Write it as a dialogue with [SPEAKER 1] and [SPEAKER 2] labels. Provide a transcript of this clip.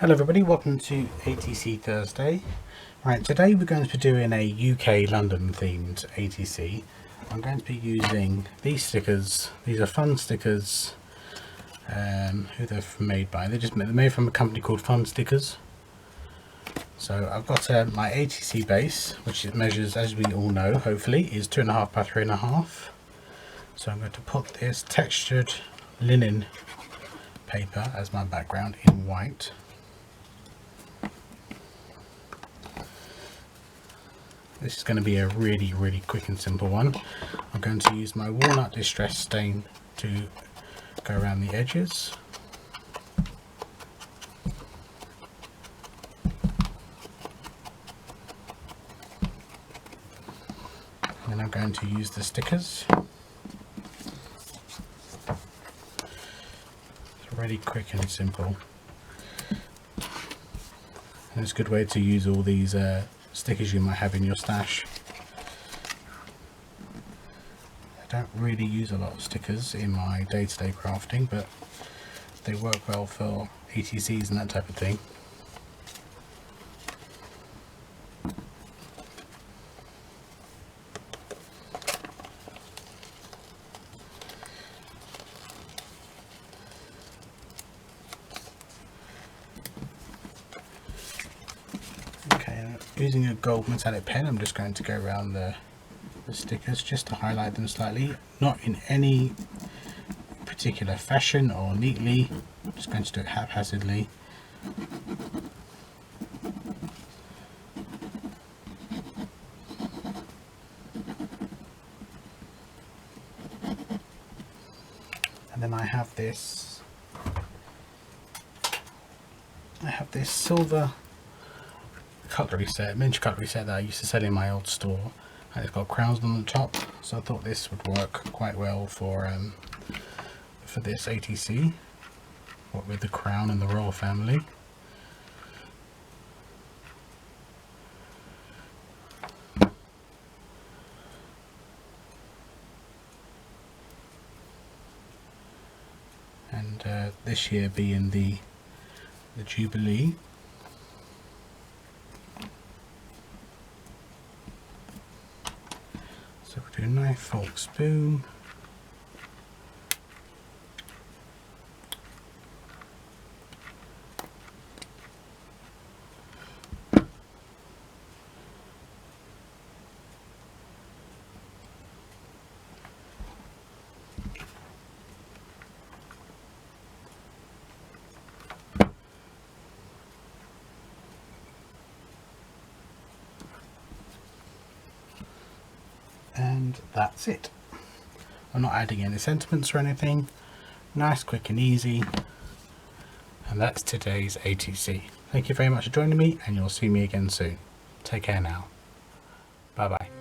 [SPEAKER 1] Hello everybody, welcome to ATC Thursday. Right, today we're going to be doing a UK London themed ATC. I'm going to be using these stickers. These are fun stickers. Who they're made by? They're made from a company called Fun Stickers. So I've got my ATC base, which it measures, as we all know, hopefully, is 2.5 by 3.5. So I'm going to put this textured linen paper as my background in white. This is going to be a really quick and simple one. I'm going to use my walnut distress stain to go around the edges. And then I'm going to use the stickers. It's really quick and simple. And it's a good way to use all these stickers you might have in your stash. I don't really use a lot of stickers in my day-to-day crafting, but they work well for ATCs and that type of thing. Using a gold metallic pen, I'm just going to go around the stickers just to highlight them slightly, not in any particular fashion or neatly. I'm just going to do it haphazardly. And then I have this silver cutlery set, miniature cutlery set that I used to sell in my old store, and it's got crowns on the top, so I thought this would work quite well for this ATC, what with the crown and the royal family. And this year being the Jubilee. So we'll do knife, fork, spoon. And that's it. I'm not adding any sentiments or anything. Nice, quick and easy. And that's today's ATC. Thank you very much for joining me, and you'll see me again soon. Take care now. Bye bye.